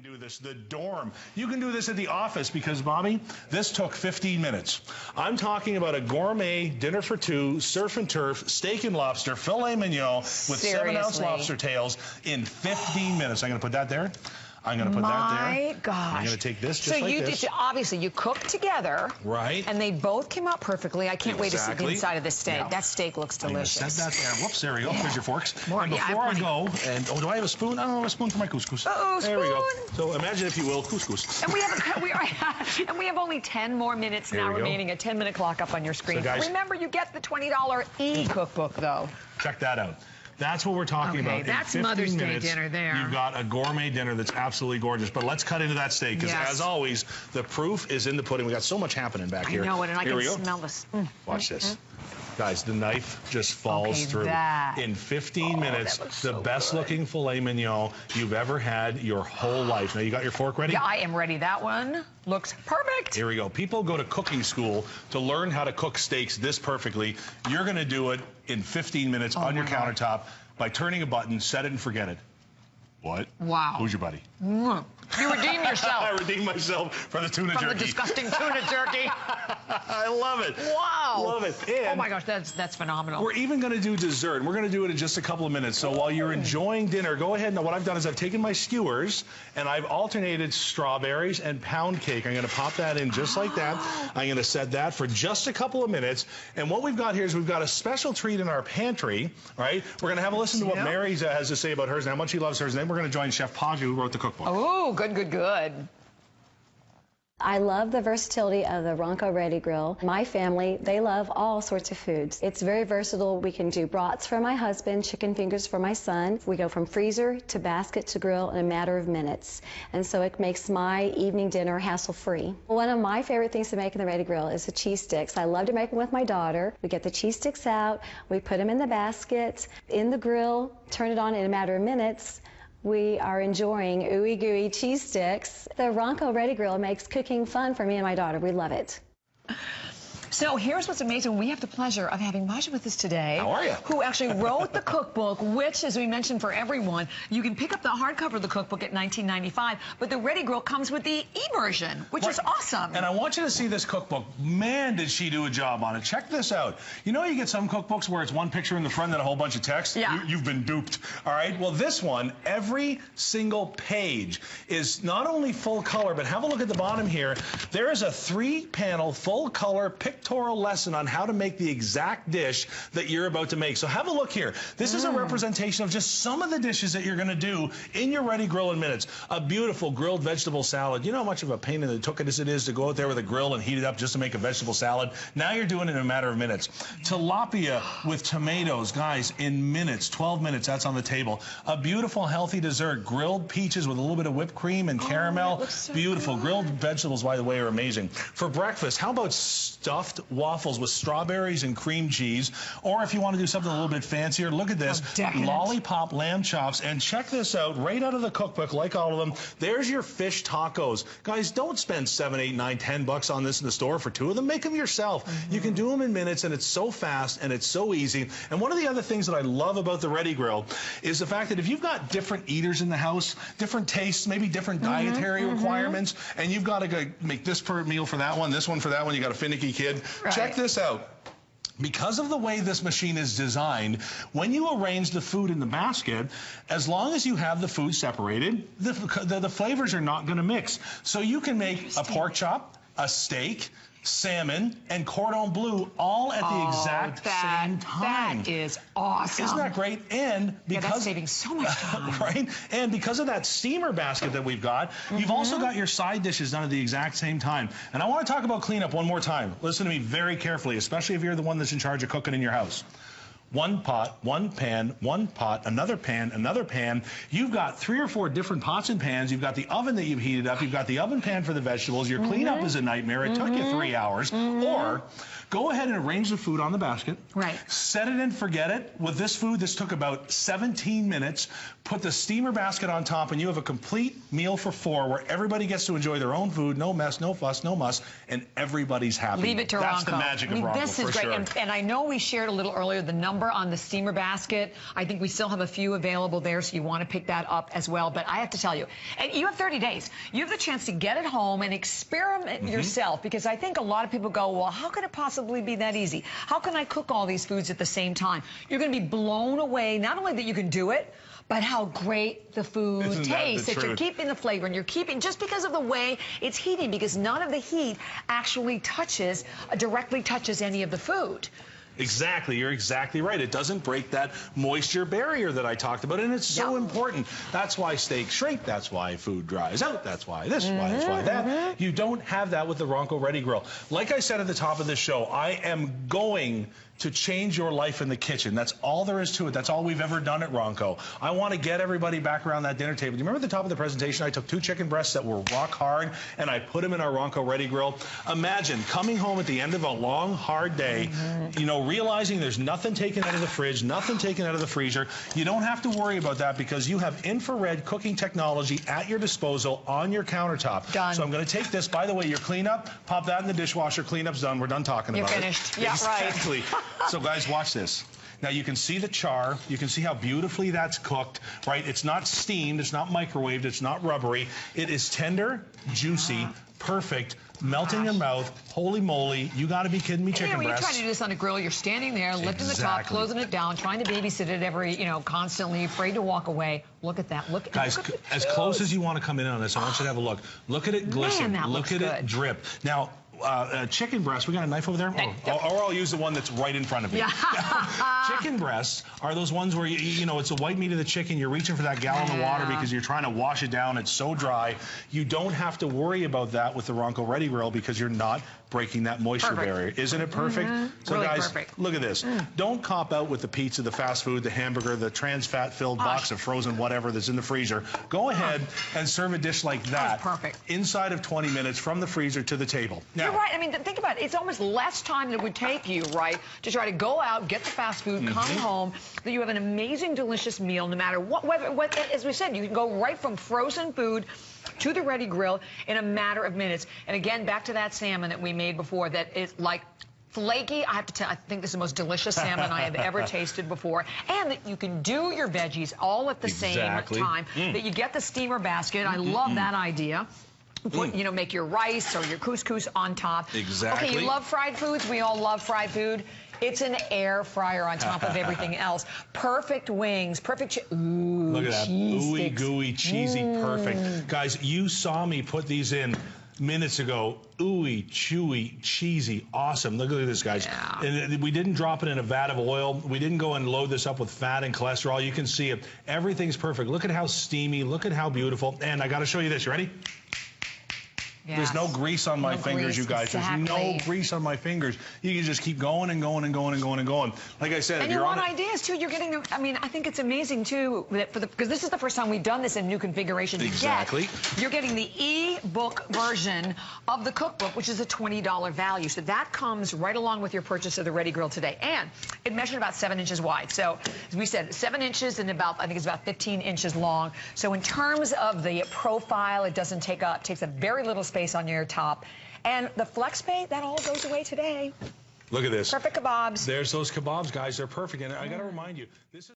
can do this. The dorm. You can do this at the office because, Bobby, this took 15 minutes. I'm talking about a gourmet dinner for two, surf and turf, steak and lobster, filet mignon with 7-ounce lobster tails in 15 minutes. I'm going to put that there. I'm going to put that there. My gosh. I'm going to take this just like this. So obviously you cooked together. Right. And they both came out perfectly. I can't wait to see the inside of this steak. Yeah. That steak looks delicious. I'm going to set that there. Whoops, there we go. There's your forks. More, and before I go, and do I have a spoon? I don't have a spoon for my couscous. Uh-oh, there we go. spoon. So imagine, if you will, couscous. And we have only 10 more minutes now remaining. A 10-minute clock up on your screen. So guys, remember, you get the $20 e-cookbook, though. Check that out. That's what we're talking about. That's in 15 Mother's Day minutes, dinner there. You've got a gourmet dinner that's absolutely gorgeous. But let's cut into that steak, because as always, the proof is in the pudding. We got so much happening back here. I know it, and I can smell this. Watch this. Guys, the knife just falls through. In 15 minutes, the best-looking filet mignon you've ever had your whole life. Now, you got your fork ready? Yeah, I am ready. That one looks perfect. Here we go. People go to cooking school to learn how to cook steaks this perfectly. You're going to do it in 15 minutes on your countertop by turning a button, set it and forget it. What? Wow. Who's your buddy? You redeem yourself. I redeem myself for the tuna jerky. From the disgusting tuna jerky. I love it. Wow. Love it. And oh my gosh, that's phenomenal. We're even going to do dessert. We're going to do it in just a couple of minutes. So while you're enjoying dinner, go ahead. Now what I've done is I've taken my skewers and I've alternated strawberries and pound cake. I'm going to pop that in just like that. I'm going to set that for just a couple of minutes. And what we've got here is we've got a special treat in our pantry, right? We're going to have a listen to what Mary has to say about hers and how much she loves hers. And then we're going to join Chef Podge, who wrote the cookbook. Oh, good. I love the versatility of the Ronco Ready Grill. My family, they love all sorts of foods. It's very versatile. We can do brats for my husband, chicken fingers for my son. We go from freezer to basket to grill in a matter of minutes. And so it makes my evening dinner hassle-free. One of my favorite things to make in the Ready Grill is the cheese sticks. I love to make them with my daughter. We get the cheese sticks out, we put them in the basket, in the grill, turn it on in a matter of minutes. We are enjoying ooey gooey cheese sticks. The Ronco Ready Grill makes cooking fun for me and my daughter. We love it. So here's what's amazing. We have the pleasure of having Maja with us today. How are you? Who actually wrote the cookbook, which, as we mentioned for everyone, you can pick up the hardcover of the cookbook at $19.95, but the Ready Grill comes with the e-version, which is awesome. And I want you to see this cookbook. Man, did she do a job on it. Check this out. You know, you get some cookbooks where it's one picture in the front and a whole bunch of text? Yeah. You've been duped. All right? Well, this one, every single page is not only full color, but have a look at the bottom here. There is a 3-panel full color pictorial lesson on how to make the exact dish that you're about to make. So have a look here. This is a representation of just some of the dishes that you're going to do in your Ready Grill in minutes. A beautiful grilled vegetable salad. You know how much of a pain in the tuchus it is to go out there with a grill and heat it up just to make a vegetable salad? Now you're doing it in a matter of minutes. Tilapia with tomatoes, guys, in minutes, 12 minutes, that's on the table. A beautiful healthy dessert, grilled peaches with a little bit of whipped cream and caramel. So beautiful. good. Grilled vegetables, by the way, are amazing. For breakfast, how about stuffed waffles with strawberries and cream cheese? Or if you want to do something a little bit fancier, look at this. Lollipop lamb chops. And check this out, right out of the cookbook, like all of them, there's your fish tacos. Guys, don't spend $7, $8, $9, $10 on this in the store for 2 of them. Make them yourself. You can do them in minutes, and it's so fast and it's so easy. And one of the other things that I love about the Ready Grill is the fact that if you've got different eaters in the house, different tastes, maybe different dietary requirements, and you've got to go make this per meal for that one, this one for that one, you got a finicky kid. Check this out. Because of the way this machine is designed, when you arrange the food in the basket, as long as you have the food separated, the flavors are not going to mix. So you can make a pork chop, a steak, salmon, and cordon bleu all at the exact same time. That is awesome. Isn't that great? And because that's saving so much time. Right? And because of that steamer basket that we've got, you've also got your side dishes done at the exact same time. And I want to talk about cleanup one more time. Listen to me very carefully, especially if you're the one that's in charge of cooking in your house. One pot, one pan, one pot, another pan, another pan. You've got 3 or 4 different pots and pans. You've got the oven that you've heated up. You've got the oven pan for the vegetables. Your cleanup is a nightmare. It took you 3 hours. Or go ahead and arrange the food on the basket. Right. Set it and forget it. With this food, this took about 17 minutes. Put the steamer basket on top, and you have a complete meal for 4 where everybody gets to enjoy their own food. No mess, no fuss, no muss, and everybody's happy. Leave it to Ronco. That's the magic of Ronco, this is great. sure. And I know we shared a little earlier the number number on the steamer basket. I think we still have a few available there, so you want to pick that up as well. But I have to tell you, and you have 30 days. You have the chance to get it home and experiment yourself, because I think a lot of people go, well, how could it possibly be that easy? How can I cook all these foods at the same time? You're going to be blown away, not only that you can do it, but how great the food tastes, that you're keeping the flavor, and you're keeping, just because of the way it's heating, because none of the heat actually directly touches any of the food. Exactly. You're exactly right. It doesn't break that moisture barrier that I talked about, and it's so important. That's why steaks shrink. That's why food dries out. That's why this, that's why that. You don't have that with the Ronco Ready Grill. Like I said at the top of the show, I am going to change your life in the kitchen. That's all there is to it. That's all we've ever done at Ronco. I want to get everybody back around that dinner table. Do you remember at the top of the presentation, I took 2 chicken breasts that were rock hard, and I put them in our Ronco Ready Grill? Imagine coming home at the end of a long, hard day, you know, realizing there's nothing taken out of the fridge, nothing taken out of the freezer. You don't have to worry about that, because you have infrared cooking technology at your disposal on your countertop. Done. So I'm going to take this. By the way, your cleanup, pop that in the dishwasher. Cleanup's done. We're done talking about it. You're finished. Yeah, exactly. right. So guys, watch this. Now you can see the char, you can see how beautifully that's cooked, right? It's not steamed, it's not microwaved, it's not rubbery. It is tender, juicy, perfect, melt in your mouth. Holy moly, you gotta be kidding me, chicken when breasts. you're trying to do this on a grill, you're standing there, lifting the top, closing it down, trying to babysit it every, constantly, afraid to walk away. Look at that. Look, guys, look at as close as you want to come in on this, I want you to have a look. Look at it glisten. Man, look at it drip. Now, chicken breasts, we got a knife over there? Or I'll use the one that's right in front of me. Chicken breasts are those ones where, it's the white meat of the chicken. You're reaching for that gallon of water because you're trying to wash it down. It's so dry. You don't have to worry about that with the Ronco Ready Grill, because you're not breaking that moisture barrier. Isn't it perfect? So really guys, perfect. look at this. Don't cop out with the pizza, the fast food, the hamburger, the trans fat filled box of frozen whatever that's in the freezer. Go ahead and serve a dish like that. Perfect. Inside of 20 minutes from the freezer to the table. Now, you're right. I mean, think about it. It's almost less time than it would take you, right, to try to go out, get the fast food, come home, that you have an amazing, delicious meal, no matter what, as we said, you can go right from frozen food to the Ready Grill in a matter of minutes. And again, back to that salmon that we made before, that is like flaky. I have to tell, I think this is the most delicious salmon I have ever tasted before. And that you can do your veggies all at the same time. That you get the steamer basket. I love that idea. Put, make your rice or your couscous on top. Exactly. Okay, you love fried foods. We all love fried food. It's an air fryer on top of everything else. Perfect wings, perfect. Ooh, look at that. Ooey gooey, cheesy, perfect. Guys, you saw me put these in minutes ago. Ooey, chewy, cheesy, awesome. Look at this, guys. And we didn't drop it in a vat of oil. We didn't go and load this up with fat and cholesterol. You can see it. Everything's perfect. Look at how steamy. Look at how beautiful. And I got to show you this. You ready? Yes. There's no grease on my fingers, you guys. There's no grease on my fingers. You can just keep going and going and going and going and going. Like I said, and you want ideas too. You're getting. I mean, I think it's amazing too that because this is the first time we've done this in new configuration. Exactly. You're getting the e-book version of the cookbook, which is a $20 value. So that comes right along with your purchase of the Ready Grill today, and it measured about 7 inches wide. So as we said, 7 inches and I think it's about 15 inches long. So in terms of the profile, it doesn't takes a very little space on your top. And the flex pay, that all goes away today. Look at this. Perfect kebabs. There's those kebabs, guys. They're perfect. And I got to remind you, this is